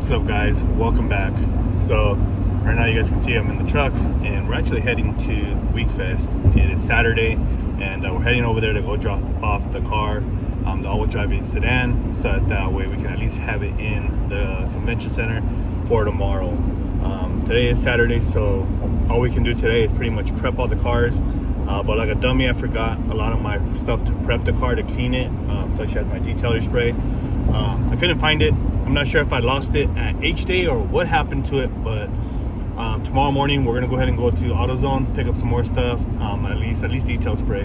What's up, guys? Welcome back. So right now you guys can see I'm in the truck and we're actually heading to Weekfest. It is Saturday and we're heading over there to go drop off the car, the all-wheel drive sedan, so that way we can at least have it in the convention center for tomorrow. Today is Saturday, so all we can do today is pretty much prep all the cars, but like a dummy I forgot a lot of my stuff to prep the car, to clean it, such as my detailer spray. I couldn't find it. I'm not sure if I lost it at H-Day or what happened to it, but tomorrow morning we're gonna go ahead and go to AutoZone, pick up some more stuff, at least detail spray,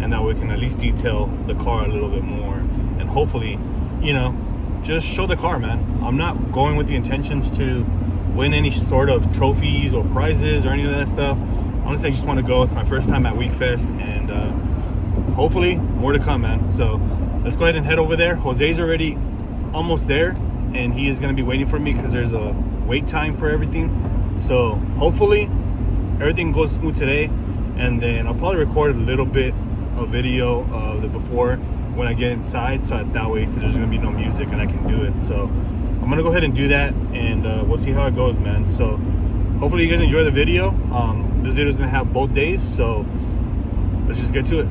and that way we can at least detail the car a little bit more, and hopefully, you know, just show the car, man. I'm not going with the intentions to win any sort of trophies or prizes or any of that stuff. Honestly, I just want to go. It's my first time at Weekfest, and hopefully more to come, man. So let's go ahead and head over there. Jose's already almost there, and he is going to be waiting for me because there's a wait time for everything. So hopefully everything goes smooth today, and then I'll probably record a little bit of video of the before when I get inside, so that way, because there's going to be no music and I can do it. So I'm going to go ahead and do that, and we'll see how it goes, man. So hopefully you guys enjoy the video. This video is going to have both days, so let's just get to it.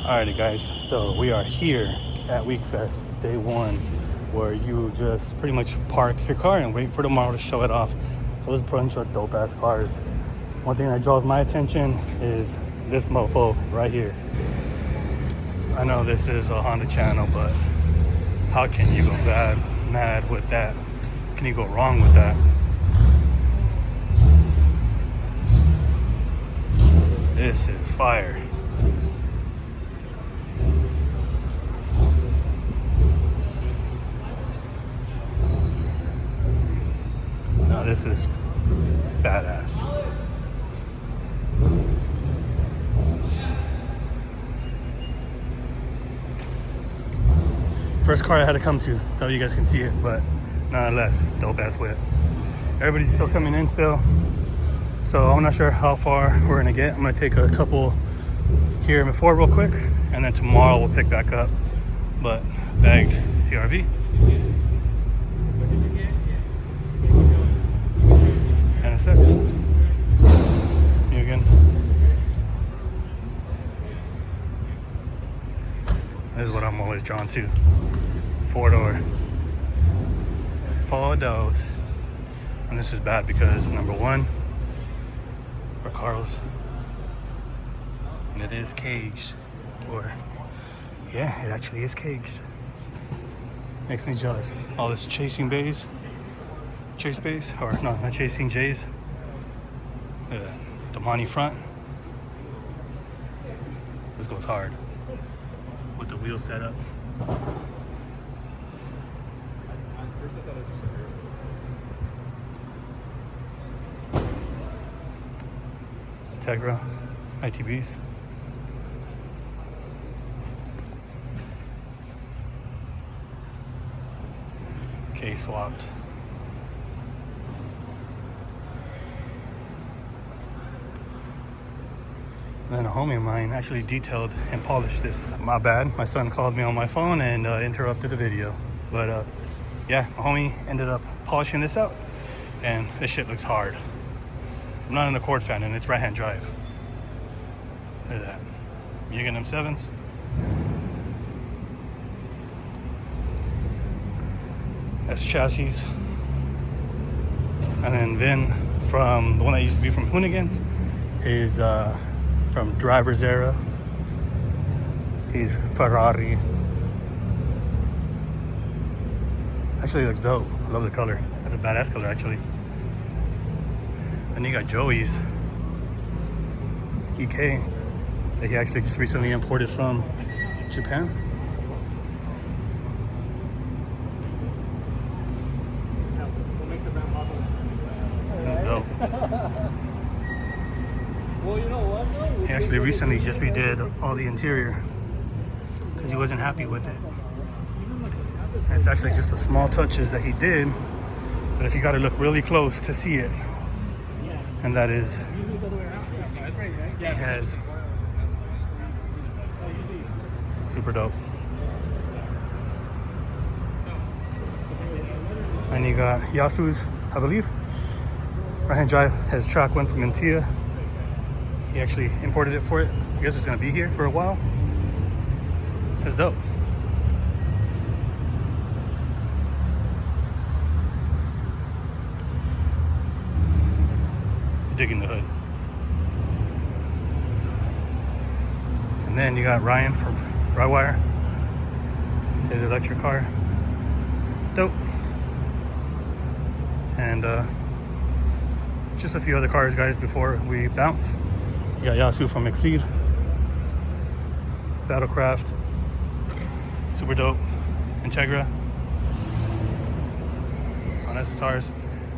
Alrighty, guys, so we are here at Weekfest, day one, where you just pretty much park your car and wait for tomorrow to show it off. So there's a bunch of dope ass cars. One thing that draws my attention is this mofo right here. I know this is a Honda channel, but how can you go mad with that? Can you go wrong with that? This is fire. Now this is badass. First car I had to come to, though you guys can see it, but nonetheless, dope ass whip. Everybody's still coming in still, so I'm not sure how far we're gonna get. I'm gonna take a couple here before real quick, and then tomorrow we'll pick back up. But bagged CRV. NSX. You again. This is what I'm always drawn to. 4-door. 4 doors. And this is bad because number one, for Carl's, and it is caged. Or yeah, it actually is caged. Makes me jealous. All this chasing bays. Chase bays, or no, not chasing J's. The Monty front. This goes hard with the wheel setup. Tegra ITBs. K swapped. Then a homie of mine actually detailed and polished this. My bad, my son called me on my phone and interrupted the video. But yeah, my homie ended up polishing this out, and this shit looks hard. I'm not an Accord fan, and it's right-hand drive. Look at that. You getting them 7s? That's chassis. And then Vin, from the one that used to be from Hoonigans, is from driver's era. He's Ferrari. Actually looks dope. I love the color. That's a badass color, actually. And you got Joey's EK that he actually just recently imported from Japan. That's dope. He actually recently just redid all the interior because he wasn't happy with it. And it's actually just the small touches that he did, but if you got to look really close to see it, and that is, he has super dope. And you got Yasu's, I believe, right-hand drive. His track went from Intia. He actually imported it for it. I guess it's gonna be here for a while. That's dope. Digging the hood. And then you got Ryan from Rywire. His electric car. Dope. And just a few other cars, guys, before we bounce. You got Yasu from Exceed. Battlecraft. Super dope. Integra. On SSRs.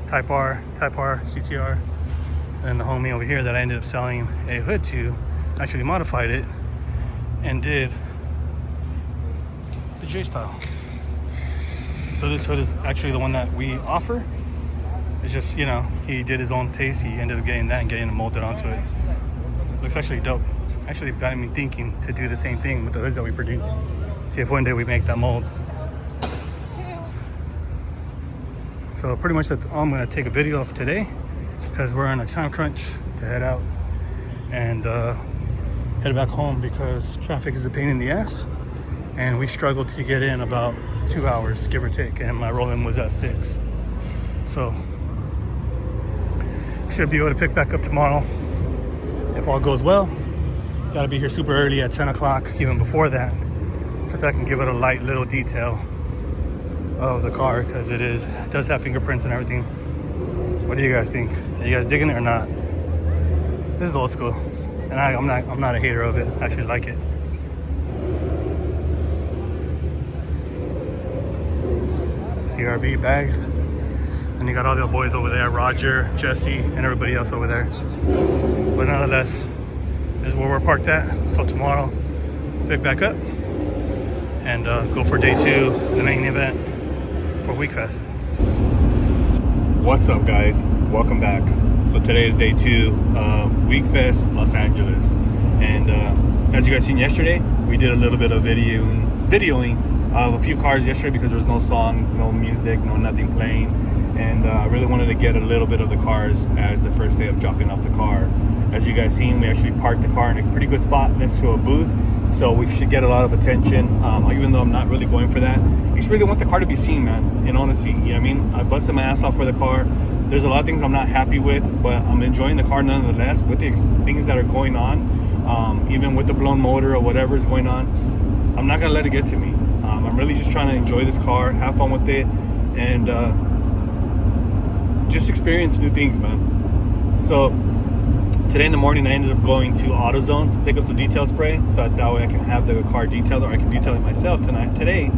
Type R, CTR. And the homie over here that I ended up selling a hood to actually modified it and did the J style. So this hood is actually the one that we offer. It's just, you know, he did his own taste. He ended up getting that and getting it molded onto it. Looks actually dope. Actually got me thinking to do the same thing with the hoods that we produce. See if one day we make that mold. So pretty much that's all I'm gonna take a video of today, because we're on a time crunch to head out and head back home because traffic is a pain in the ass, and we struggled to get in about 2 hours, give or take, and my roll-in was at 6. So should be able to pick back up tomorrow if all goes well. Got to be here super early at 10 o'clock, even before that, so that I can give it a light little detail of the car, because it does have fingerprints and everything. What do you guys think? Are you guys digging it or not? This is old school, and I'm not a hater of it. I actually like it. CRV bagged, and you got all the boys over there, Roger, Jesse, and everybody else over there. But nonetheless, this is where we're parked at. So tomorrow, pick back up and go for day 2, the main event for Weekfest. What's up, guys? Welcome back. So today is day 2 of Weekfest Los Angeles, and as you guys seen yesterday, we did a little bit of videoing of a few cars yesterday because there was no songs, no music, no nothing playing, and I really wanted to get a little bit of the cars as the first day of dropping off the car. As you guys seen, we actually parked the car in a pretty good spot next to a booth, so we should get a lot of attention. Even though I'm not really going for that, I just really want the car to be seen, man. In honesty, you know what I mean? I busted my ass off for the car. There's a lot of things I'm not happy with, but I'm enjoying the car nonetheless with the things that are going on. Even with the blown motor or whatever is going on, I'm not gonna let it get to me. I'm really just trying to enjoy this car, have fun with it, and just experience new things, man. So today in the morning, I ended up going to AutoZone to pick up some detail spray, so that way I can have the car detailed, or I can detail it myself today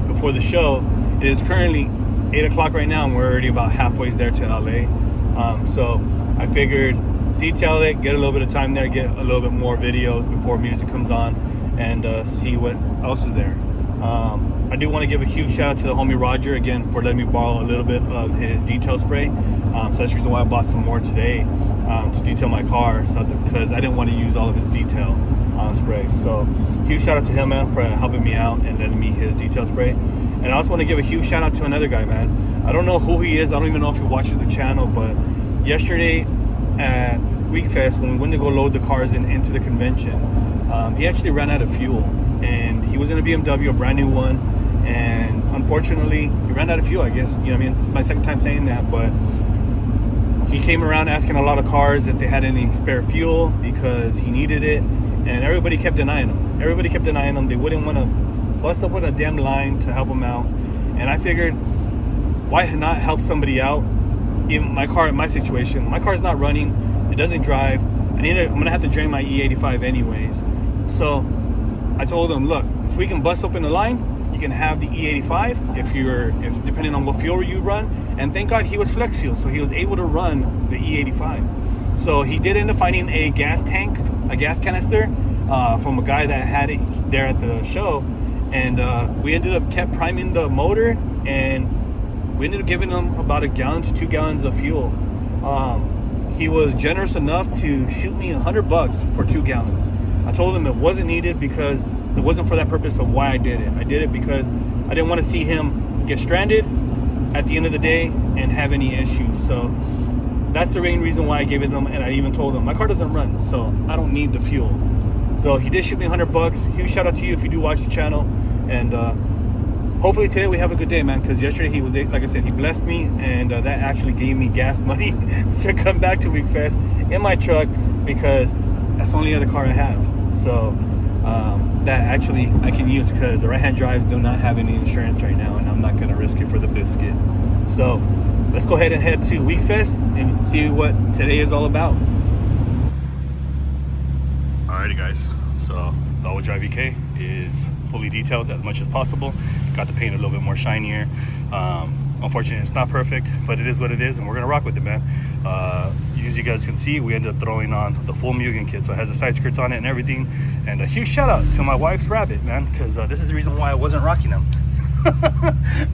before the show. It is currently 8 o'clock right now, and we're already about halfway there to LA. So I figured detail it, get a little bit of time there, get a little bit more videos before music comes on, and see what else is there. I do want to give a huge shout out to the homie Roger again for letting me borrow a little bit of his detail spray. So that's the reason why I bought some more today to detail my car, because I didn't want to use all of his detail spray. So huge shout out to him, man, for helping me out and letting me his detail spray. And I also want to give a huge shout out to another guy, man. I don't know who he is. I don't even know if he watches the channel, but yesterday at Weekfest, when we went to go load the cars into the convention, he actually ran out of fuel, and he was in a BMW, a brand new one, and unfortunately he ran out of fuel, I guess. You know what I mean? It's my second time saying that, but he came around asking a lot of cars if they had any spare fuel because he needed it, and everybody kept denying him. They wouldn't want to bust up with a damn line to help him out, and I figured, why not help somebody out? Even my car, in my situation, my car's not running, it doesn't drive. I'm gonna have to drain my E85 anyways, So I told him, look, if we can bust open the line, you can have the E85 if depending on what fuel you run. And thank God he was flex fuel, so he was able to run the E85. So he did end up finding a gas tank, a gas canister from a guy that had it there at the show. And we ended up kept priming the motor, and we ended up giving him about 1 gallon to 2 gallons of fuel. He was generous enough to shoot me $100 for 2 gallons. I told him it wasn't needed because it wasn't for that purpose of why I did it. I did it because I didn't want to see him get stranded at the end of the day and have any issues. So that's the main reason why I gave it to him. And I even told him my car doesn't run, so I don't need the fuel. So he did shoot me $100. Huge shout out to you if you do watch the channel. And hopefully today we have a good day, man, because yesterday he was, like I said, he blessed me, and that actually gave me gas money to come back to Weekfest in my truck, because that's the only other car I have. So that actually I can use, because the right-hand drives do not have any insurance right now, and I'm not going to risk it for the biscuit. So let's go ahead and head to Weekfest and see what today is all about. Alrighty guys, so the all-wheel drive EK is fully detailed as much as possible. Got the paint a little bit more shinier. Unfortunately, it's not perfect, but it is what it is, and we're gonna rock with it, man. As you guys can see, we ended up throwing on the full Mugen kit, so it has the side skirts on it and everything. And a huge shout out to my wife's Rabbit, man, because this is the reason why I wasn't rocking them.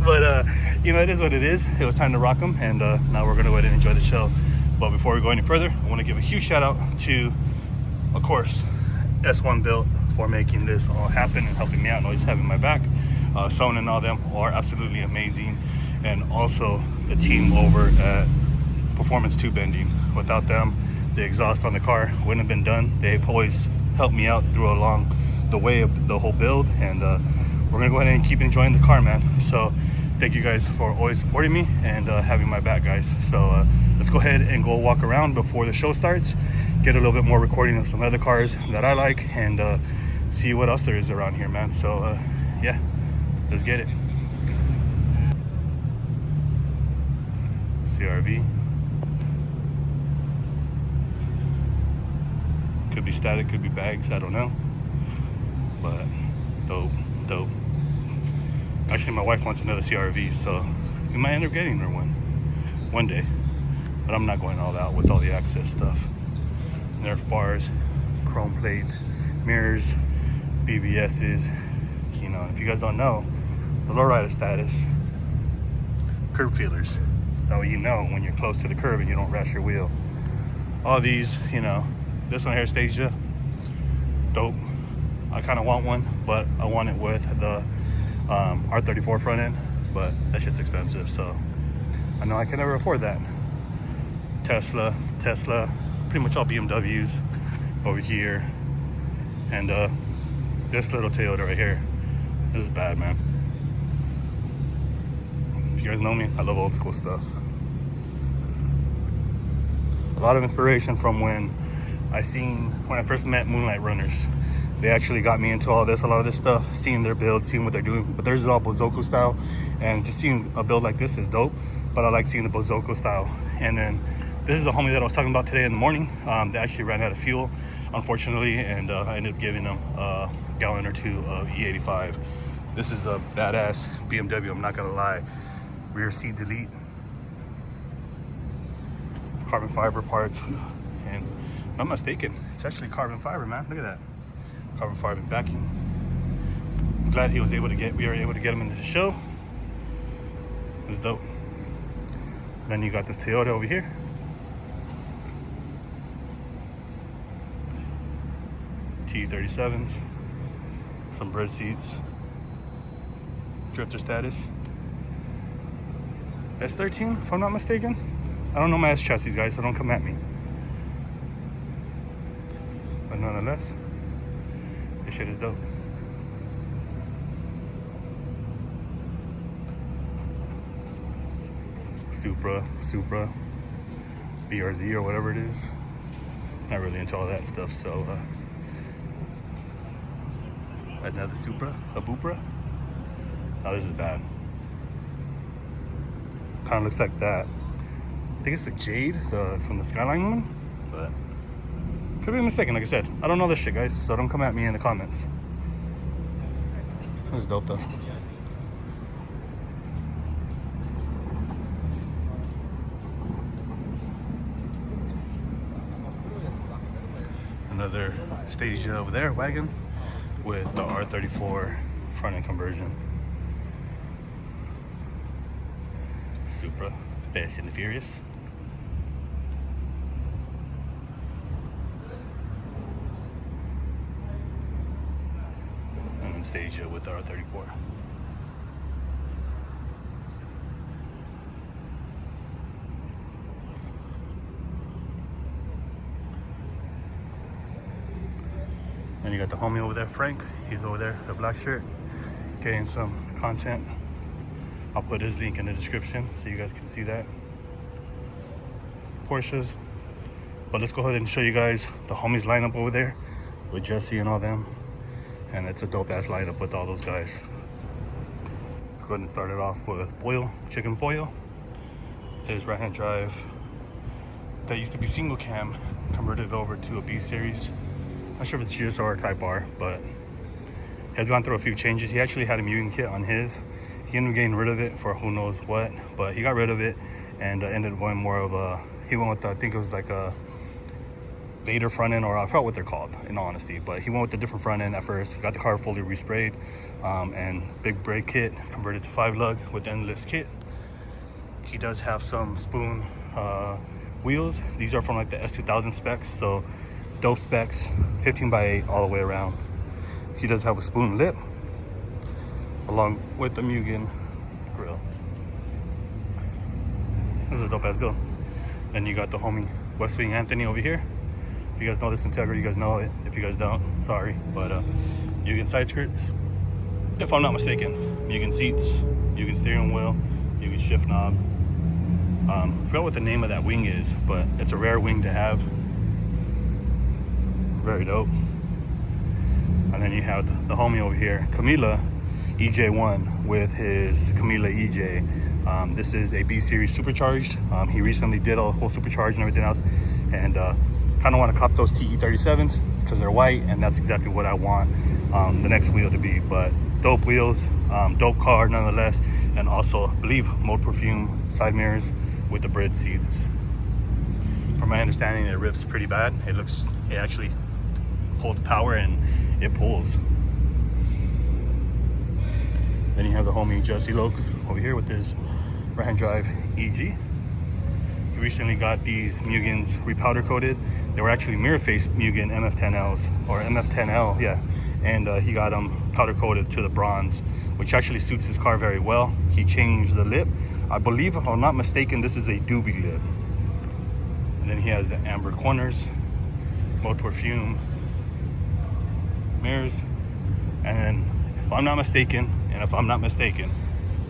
But you know, it is what it is. It was time to rock them, and now we're gonna go ahead and enjoy the show. But before we go any further, I want to give a huge shout out to, of course, S1 Built for making this all happen and helping me out and always having my back. Son and all them are absolutely amazing, and also the team over at Performance Tube Bending. Without them, the exhaust on the car wouldn't have been done. They've always helped me out through along the way of the whole build, and we're gonna go ahead and keep enjoying the car, man. So thank you guys for always supporting me and having my back, guys. So let's go ahead and go walk around before the show starts, get a little bit more recording of some other cars that I like, and see what else there is around here, man. So yeah, let's get it. CRV. Could be static, could be bags, I don't know. But dope. Actually, my wife wants another CRV, so we might end up getting her one day. But I'm not going all out with all the access stuff. Nerf bars, chrome plate, mirrors, BBSs. You know, if you guys don't know, the lowrider status, curb feelers. That way you know when you're close to the curb and you don't rash your wheel. All these, you know, this one here, Stasia, dope. I kind of want one, but I want it with the R34 front end, but that shit's expensive, so I know I can never afford that. Tesla, pretty much all BMWs over here, and this little Toyota right here. This is bad, man. If you guys know me, I love old school stuff. A lot of inspiration from when I first met Moonlight Runners. They actually got me into all this, a lot of this stuff, seeing their build, seeing what they're doing. But theirs is all Bozoko style, and just seeing a build like this is dope. But I like seeing the Bozoko style. And then this is the homie that I was talking about today in the morning. They actually ran out of fuel, unfortunately, and I ended up giving them a gallon or two of E85. This is a badass BMW, I'm not gonna lie. Rear seat delete, carbon fiber parts, and if I'm mistaken, it's actually carbon fiber, man. Look at that, carbon fiber backing. I'm glad we were able to get him in the show. It was dope. Then you got this Toyota over here. T37s, some bread seats, drifter status. S13, if I'm not mistaken. I don't know my S chassis, guys, so don't come at me. But nonetheless, this shit is dope. Supra, BRZ or whatever it is. Not really into all that stuff, so another Supra, a Bupra. Oh, this is bad. Kind of looks like that. I think it's the Jade from the Skyline one, but Could be mistaken, like I said. I don't know this shit, guys, so don't come at me in the comments. This is dope, though. Another stage over there, wagon, with the R34 front end conversion. Supra, Fast and the Furious. And then stage with the R34. And you got the homie over there, Frank. He's over there, the black shirt, getting some content. I'll put his link in the description so you guys can see that. Porsches. But let's go ahead and show you guys the homies lineup over there with Jesse and all them. And it's a dope ass lineup with all those guys. Let's go ahead and start it off with Boyle, Chicken Boyle. His right hand drive that used to be single cam, converted over to a B series. Not sure if it's GSR or Type R, but has gone through a few changes. He actually had a muting kit on his. He ended up getting rid of it for who knows what, but he got rid of it and ended up going more of a, he went with, I think it was like a Vader front end, or I forgot what they're called in all honesty, but he went with a different front end at first. He got the car fully resprayed and big brake kit converted to 5-lug with endless kit. He does have some spoon wheels. These are from like the S2000 specs, so dope specs, 15x8 all the way around. He does have a spoon lip along with the Mugen grill. This is a dope ass build. Then you got the homie West Wing Anthony over here. If you guys know this Integra, you guys know it. If you guys don't, sorry. But Mugen side skirts, if I'm not mistaken. Mugen seats, Mugen steering wheel, Mugen shift knob. I forgot what the name of that wing is, but it's a rare wing to have. Very dope. And then you have the homie over here, Camila EJ1, with his Camila EJ. This is a B series supercharged. He recently did a whole supercharge and everything else, and kind of want to cop those TE37s because they're white, and that's exactly what I want the next wheel to be. But dope wheels, dope car nonetheless, and also I believe Mode Perfume side mirrors with the bread seats. From my understanding, it rips pretty bad. It actually holds power and it pulls. Then you have the homie Jesse Loke over here with his right-hand drive EG. He recently got these Mugens repowder coated. They were actually mirror face Mugen MF10Ls, or MF10L, yeah. And he got them powder coated to the bronze, which actually suits his car very well. He changed the lip. I believe, if I'm not mistaken, this is a Doobie lip. And then he has the amber corners, Mode Perfume mirrors, and then if I'm not mistaken,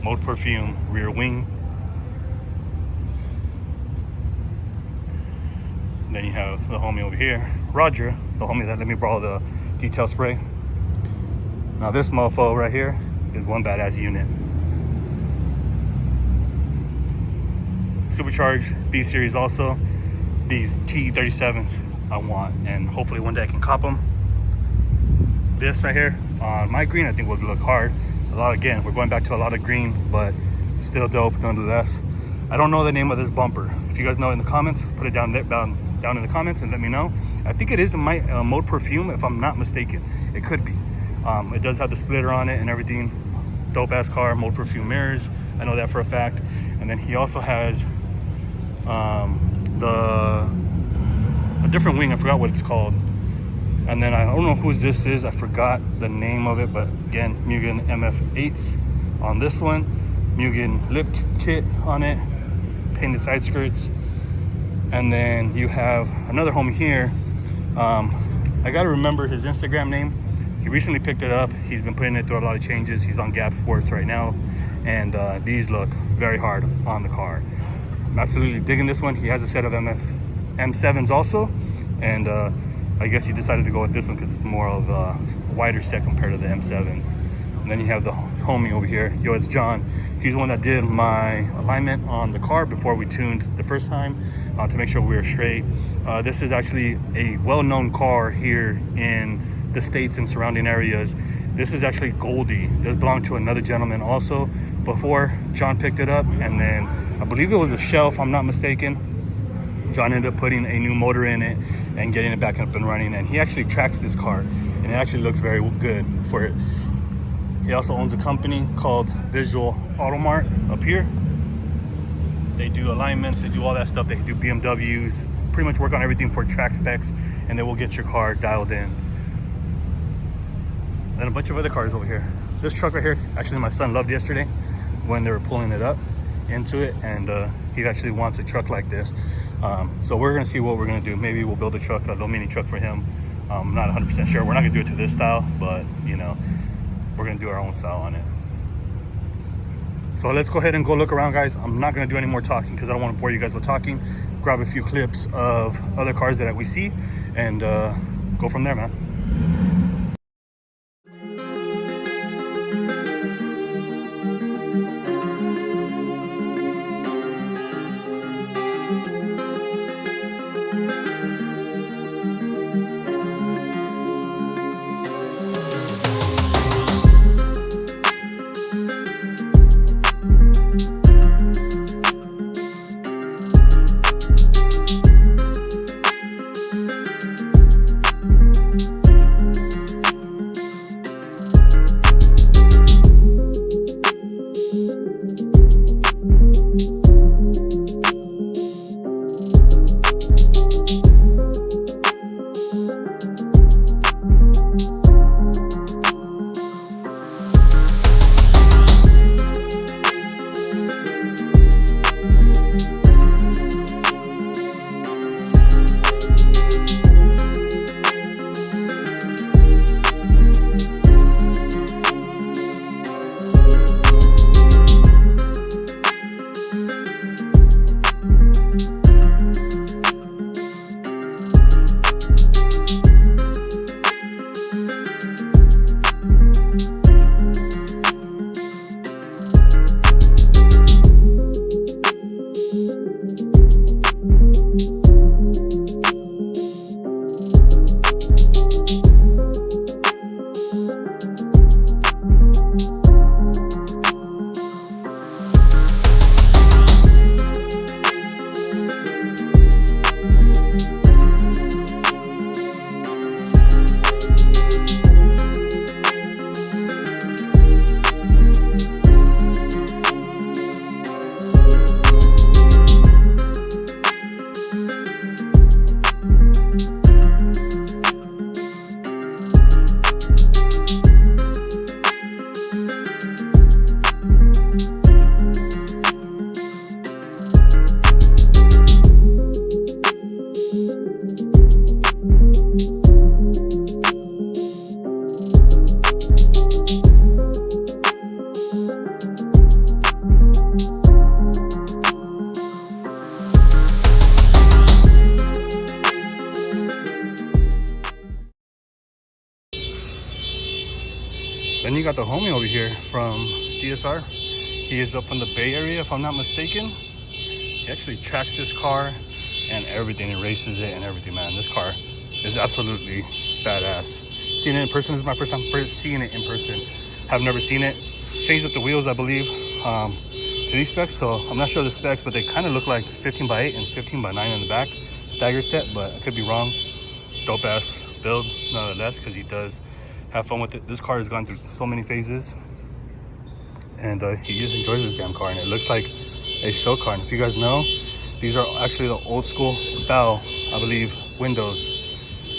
Mode Perfume rear wing. And then you have the homie over here, Roger, the homie that let me borrow the detail spray. Now this mofo right here is one badass unit. Supercharged B series also. These TE37s I want, and hopefully one day I can cop them. This right here on my green I think would look hard. Again, we're going back to a lot of green, but still dope nonetheless. I don't know the name of this bumper. If you guys know in the comments, put it down in the comments and let me know. I think it is my Mode Perfume, if I'm not mistaken. It could be. It does have the splitter on it and everything. Dope ass car, Mode Perfume mirrors. I know that for a fact. And then he also has a different wing. I forgot what it's called. And then I don't know whose this is. I forgot the name of it, but again, Mugen MF8s on this one. Mugen lip kit on it, painted side skirts. And then you have another homie here. I gotta remember his Instagram name. He recently picked it up. He's been putting it through a lot of changes. He's on Gap Sports right now. And these look very hard on the car. I'm absolutely digging this one. He has a set of M7s also. And I guess he decided to go with this one because it's more of a wider set compared to the M7s. And then you have the homie over here. Yo, it's John. He's the one that did my alignment on the car before we tuned the first time to make sure we were straight. This is actually a well-known car here in the States and surrounding areas. This is actually Goldie. This belonged to another gentleman also before John picked it up. And then I believe it was a shelf, if I'm not mistaken. John ended up putting a new motor in it and getting it back up and running. And he actually tracks this car, and it actually looks very good for it. He also owns a company called Visual Auto Mart up here. They do alignments, they do all that stuff. They do BMWs, pretty much work on everything for track specs, and they will get your car dialed in. And a bunch of other cars over here. This truck right here, actually my son loved yesterday when they were pulling it up into it, and he actually wants a truck like this. So we're gonna see what we're gonna do. Maybe we'll build a truck, a little mini truck for him. I'm not 100% sure. We're not gonna do it to this style, but you know, we're gonna do our own style on it. So let's go ahead and go look around, guys. I'm not gonna do any more talking because I don't want to bore you guys with talking. Grab a few clips of other cars that we see and go from there, man. Then you got the homie over here from DSR. He is up from the Bay Area, if I'm not mistaken. He actually tracks this car and everything. He races it and everything, man. This car is absolutely badass. Seeing it in person, this is my first time seeing it in person. Have never seen it. Changed up the wheels, I believe, to these specs. So I'm not sure the specs, but they kind of look like 15x8 and 15x9 in the back. Staggered set, but I could be wrong. Dope ass build, nonetheless, because he does have fun with it. This car has gone through so many phases, and he just enjoys this damn car, and it looks like a show car. And if you guys know, these are actually the old school style, I believe, windows.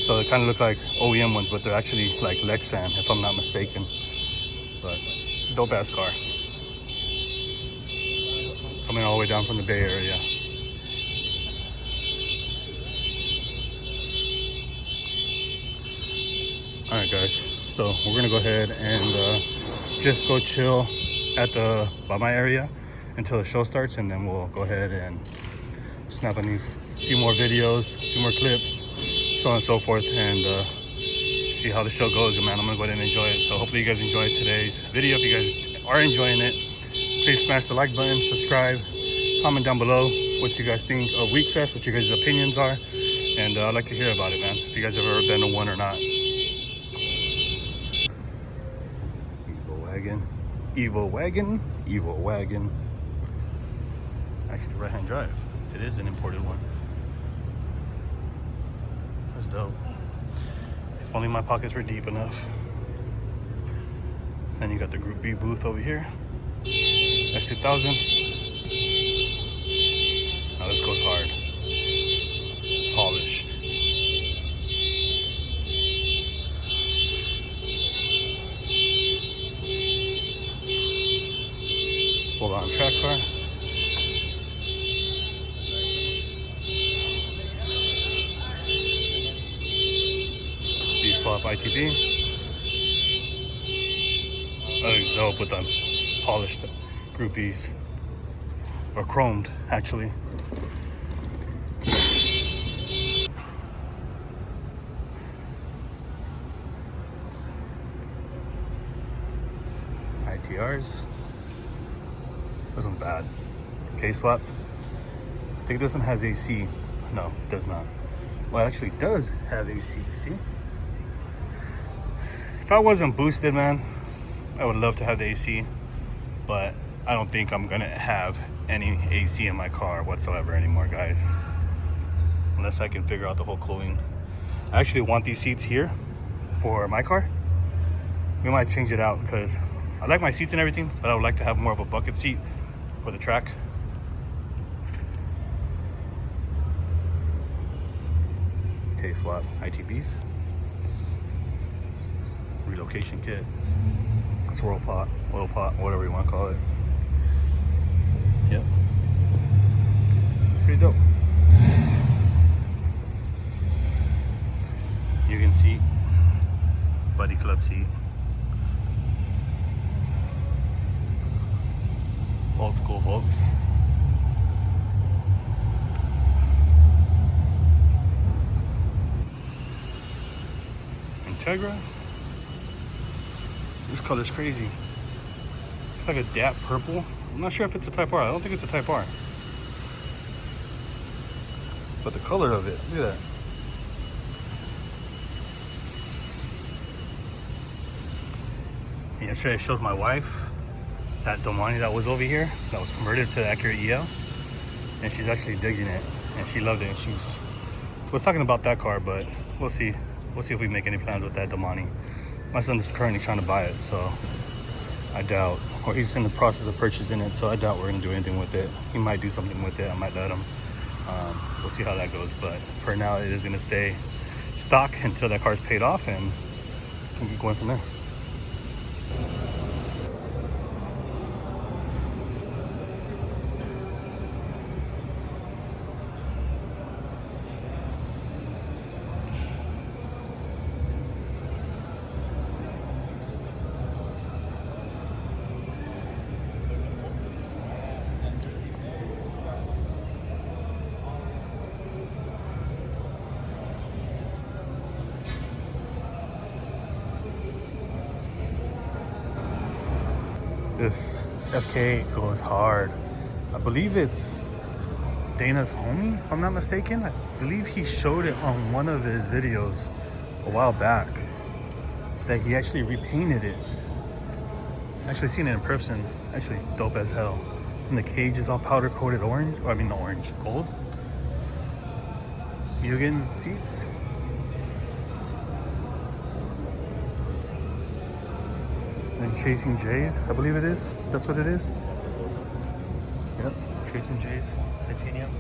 So they kind of look like OEM ones, but they're actually like Lexan, if I'm not mistaken. But dope ass car. Coming all the way down from the Bay Area. All right, guys. So we're gonna go ahead and just go chill by my area until the show starts, and then we'll go ahead and snap a few more videos, a few more clips, so on and so forth, and see see how the show goes, man. I'm gonna go ahead and enjoy it. So hopefully you guys enjoyed today's video. If you guys are enjoying it, please smash the like button, subscribe, comment down below what you guys think of Weekfest, what your guys' opinions are, and I'd like to hear about it, man. If you guys have ever been to one or not. Evo wagon. Actually, right-hand drive. It is an imported one. That's dope. If only my pockets were deep enough. Then you got the Group B booth over here. X2000. Now this goes hard. Polished. Full on track car. B-swap ITB. That looks dope with the polished Group Bs. Or chromed, actually. ITRs. Wasn't bad. K-swapped. I think this one has AC. No, it does not. Well, it actually does have AC, see? If I wasn't boosted, man, I would love to have the AC, but I don't think I'm gonna have any AC in my car whatsoever anymore, guys. Unless I can figure out the whole cooling. I actually want these seats here for my car. We might change it out because I like my seats and everything, but I would like to have more of a bucket seat for the track. K-swap ITBs. Relocation kit. Swirl pot, oil pot, whatever you want to call it. Yep. Pretty dope. Mugen seat. Buddy club seat. Old school Volks. Integra. This color's crazy. It's like a dap purple. I'm not sure if it's a Type R. I don't think it's a Type R. But the color of it, look at that. Yesterday I showed my wife that Domani that was over here, that was converted to Acura EL, and she's actually digging it, and she loved it. And she was talking about that car, but we'll see. We'll see if we make any plans with that Domani. My son's currently trying to buy it, so I doubt, or he's in the process of purchasing it, so I doubt we're gonna do anything with it. He might do something with it. I might let him. We'll see how that goes, but for now it is gonna stay stock until that car's paid off, and we can keep going from there. This FK8 goes hard. I believe it's Dana's homie, if I'm not mistaken. I believe he showed it on one of his videos a while back that he actually repainted it. Actually seen it in person. Actually dope as hell. And the cage is all powder coated orange. Or I mean, not orange, gold. Mugen seats. And Chasing Jays, I believe it is. That's what it is. Yep, Chasing Jays, titanium.